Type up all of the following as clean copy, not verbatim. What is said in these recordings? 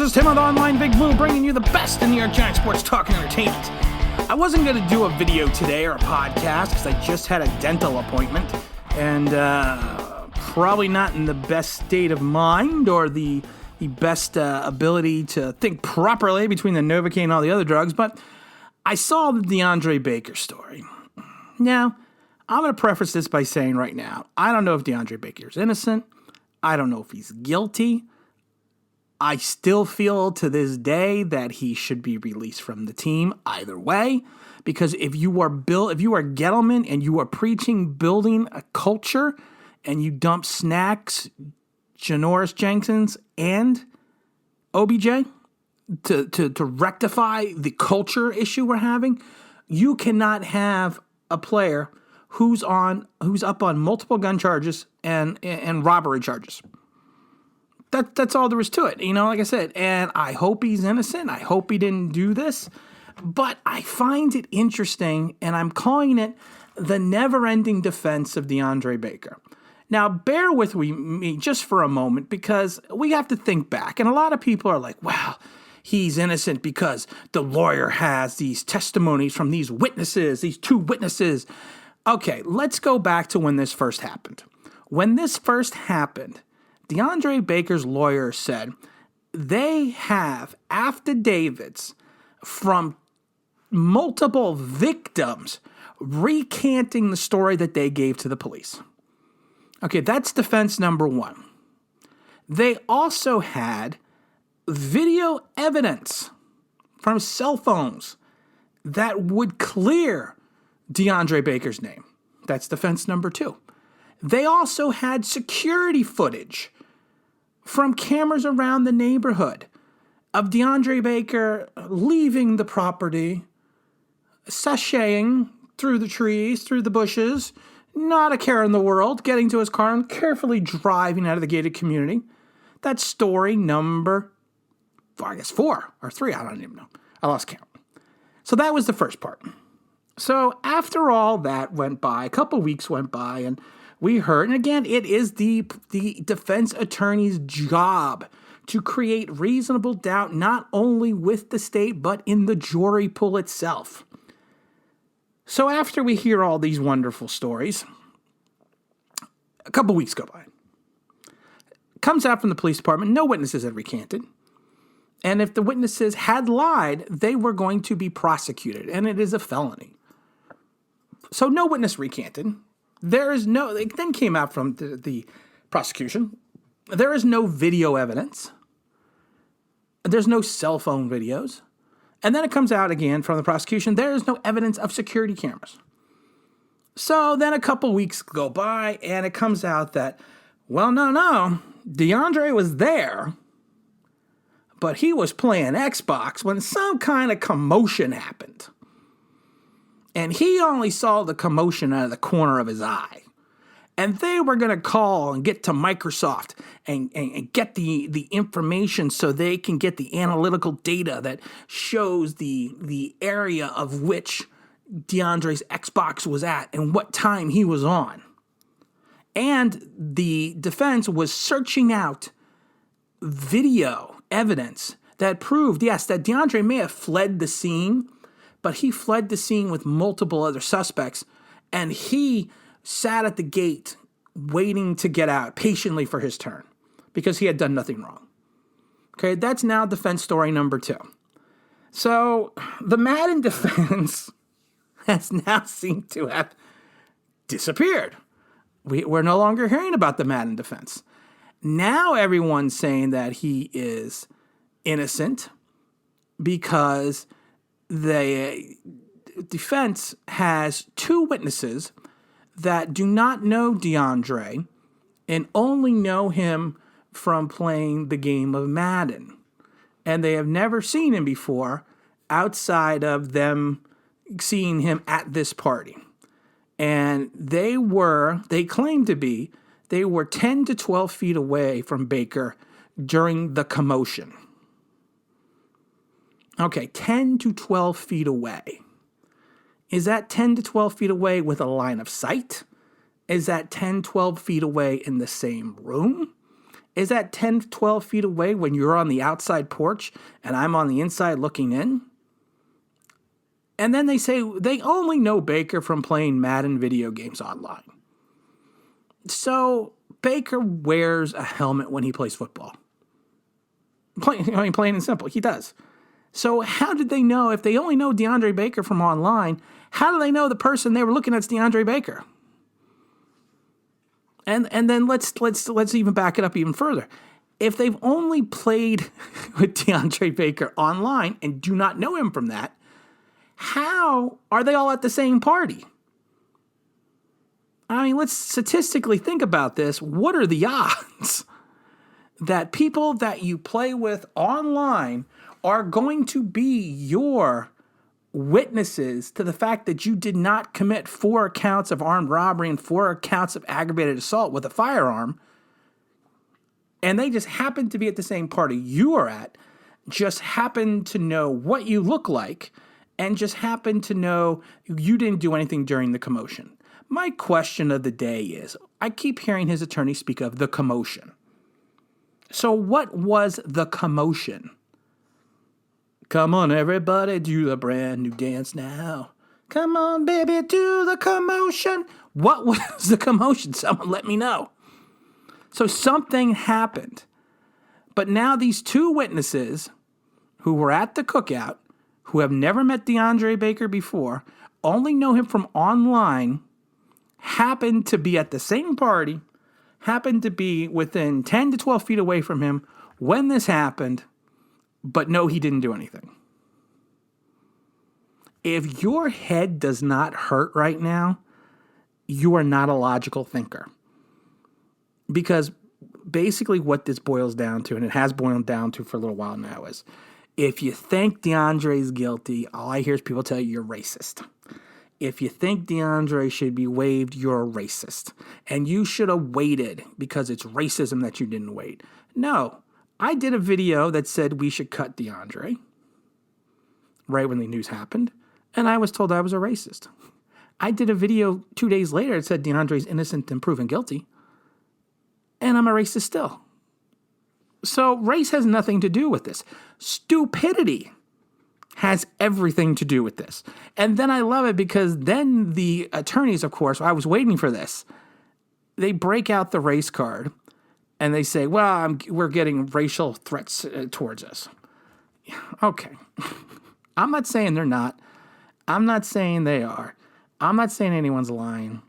is Tim with Online Big Blue, bringing you the best in New York Giants sports talk and entertainment. I wasn't going to do a video today or a podcast because I just had a dental appointment and probably not in the best state of mind or the best ability to think properly between the Novocaine and all the other drugs, but I saw the Deandre Baker story. Now, I'm going to preface this by saying right now, I don't know if Deandre Baker is innocent. I don't know if he's guilty. I still feel to this day that he should be released from the team either way, because if you are Gettleman and you are preaching building a culture and you dump Snacks, Janoris Jenkins, and OBJ to rectify the culture issue we're having, you cannot have a player who's up on multiple gun charges and robbery charges. That's all there is to it, like I said. And I hope he's innocent. I hope he didn't do this. But I find it interesting, and I'm calling it the never-ending defense of Deandre Baker. Now, bear with me just for a moment, because we have to think back. And a lot of people are like, well, he's innocent because the lawyer has these testimonies from these witnesses, these two witnesses. Okay, let's go back to when this first happened. When this first happened, Deandre Baker's lawyer said they have affidavits from multiple victims recanting the story that they gave to the police. Okay, that's defense number one. They also had video evidence from cell phones that would clear Deandre Baker's name. That's defense number two. They also had security footage from cameras around the neighborhood of Deandre Baker leaving the property, sashaying through the trees, through the bushes, not a care in the world, getting to his car and carefully driving out of the gated community. That's story number, 4 or 3, I don't even know. I lost count. So that was the first part. So after all that went by, a couple weeks went by, and we heard, and again, it is the defense attorney's job to create reasonable doubt not only with the state, but in the jury pool itself. So after we hear all these wonderful stories, a couple weeks go by. Comes out from the police department, no witnesses had recanted. And if the witnesses had lied, they were going to be prosecuted, and it is a felony. So no witness recanted. It then came out from the prosecution. There is no video evidence. There's no cell phone videos. And then it comes out again from the prosecution. There is no evidence of security cameras. So then a couple weeks go by, and it comes out that, well, no, Deandre was there, but he was playing Xbox when some kind of commotion happened. And he only saw the commotion out of the corner of his eye. And they were going to call and get to Microsoft and get the information so they can get the analytical data that shows the area of which Deandre's Xbox was at and what time he was on. And the defense was searching out video evidence that proved, yes, that Deandre may have fled the scene, but he fled the scene with multiple other suspects, and he sat at the gate waiting to get out patiently for his turn because he had done nothing wrong. Okay, that's now defense story number 2. So the Madden defense has now seemed to have disappeared. We're no longer hearing about the Madden defense. Now everyone's saying that he is innocent because the defense has 2 witnesses that do not know Deandre and only know him from playing the game of Madden. And they have never seen him before outside of them seeing him at this party. And they claimed to be 10 to 12 feet away from Baker during the commotion. Okay, 10 to 12 feet away. Is that 10 to 12 feet away with a line of sight? Is that 10, 12 feet away in the same room? is at 10, 12 feet away when you're on the outside porch and I'm on the inside looking in. And then they say they only know Baker from playing Madden video games online. So Baker wears a helmet when he plays football. Plain and simple, he does. So how did they know, if they only know DeAndre Baker from online, how do they know the person they were looking at is DeAndre Baker? And then let's even back it up even further. If they've only played with DeAndre Baker online and do not know him from that, how are they all at the same party? I mean, let's statistically think about this. What are the odds that people that you play with online are going to be your witnesses to the fact that you did not commit 4 counts of armed robbery and 4 counts of aggravated assault with a firearm, and they just happen to be at the same party you are at, just happen to know what you look like, and just happen to know you didn't do anything during the commotion? My question of the day is, I keep hearing his attorney speak of the commotion. So what was the commotion? Come on, everybody, do the brand new dance now. Come on, baby, do the commotion. What was the commotion? Someone let me know. So something happened. But now these 2 witnesses who were at the cookout, who have never met DeAndre Baker before, only know him from online, happened to be at the same party, happened to be within 10 to 12 feet away from him when this happened, but no, he didn't do anything. If your head does not hurt right now, you are not a logical thinker. Because basically what this boils down to, and it has boiled down to for a little while now, is if you think DeAndre's guilty, all I hear is people tell you you're racist. If you think DeAndre should be waived, you're a racist. And you should have waited because it's racism that you didn't wait. No. I did a video that said we should cut DeAndre right when the news happened, and I was told I was a racist. I did a video 2 days later that said DeAndre's innocent and proven guilty, and I'm a racist still. So race has nothing to do with this. Stupidity has everything to do with this. And then I love it because then the attorneys, of course, I was waiting for this, they break out the race card. And they say, well, we're getting racial threats towards us. Okay. I'm not saying they're not. I'm not saying they are. I'm not saying anyone's lying.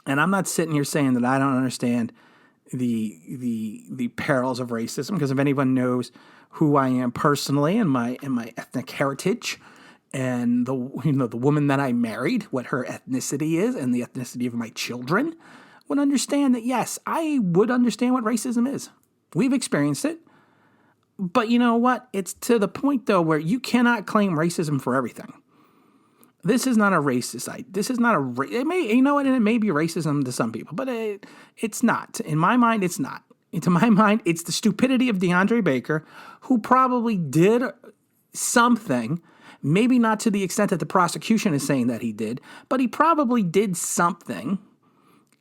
And I'm not sitting here saying that I don't understand the perils of racism, because if anyone knows who I am personally and my ethnic heritage and the woman that I married, what her ethnicity is and the ethnicity of my children, would understand that, yes, I would understand what racism is. We've experienced it. But you know what? It's to the point, though, where you cannot claim racism for everything. This is not a racist. This is not a... It may, you know what? And it may be racism to some people, but it's not. In my mind, it's not. To my mind, it's the stupidity of DeAndre Baker, who probably did something, maybe not to the extent that the prosecution is saying that he did, but he probably did something.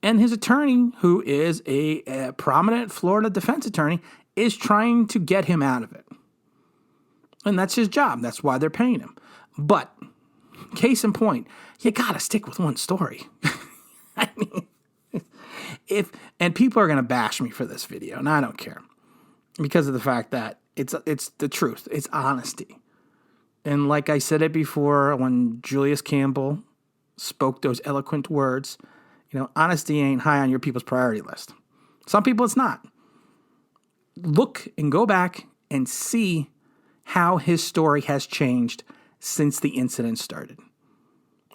And his attorney, who is a prominent Florida defense attorney, is trying to get him out of it. And that's his job. That's why they're paying him. But, case in point, you got to stick with one story. I mean, and people are going to bash me for this video, and I don't care. Because of the fact that it's the truth. It's honesty. And like I said it before, when Julius Campbell spoke those eloquent words, honesty ain't high on your people's priority list. Some people it's not. Look and go back and see how his story has changed since the incident started.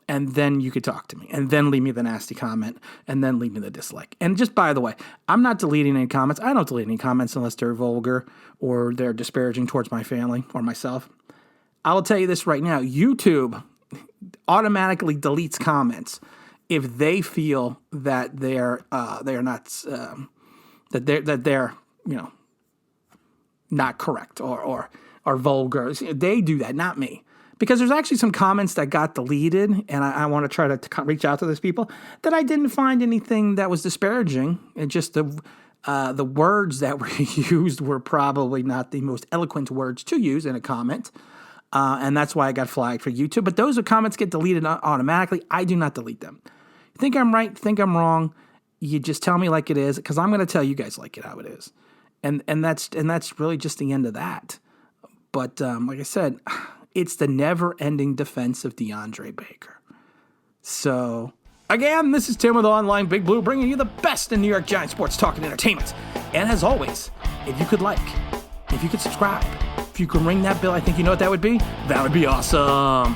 And then you could talk to me. And then leave me the nasty comment. And then leave me the dislike. And just by the way, I'm not deleting any comments. I don't delete any comments unless they're vulgar or they're disparaging towards my family or myself. I will tell you this right now. YouTube automatically deletes comments if they feel that they're not correct or vulgar. They do that, not me. Because there's actually some comments that got deleted, and I want to try to reach out to those people, that I didn't find anything that was disparaging. It just The words that were used were probably not the most eloquent words to use in a comment. And that's why I got flagged for YouTube. But those comments get deleted automatically. I do not delete them. You think I'm right, think I'm wrong, you just tell me like it is, because I'm going to tell you guys like it how it is. And that's really just the end of that. But like I said, it's the never-ending defense of DeAndre Baker. So, again, this is Tim with Online Big Blue, bringing you the best in New York Giants sports talk and entertainment. And as always, if you could if you could subscribe, if you could ring that bell, I think you know what that would be? That would be awesome.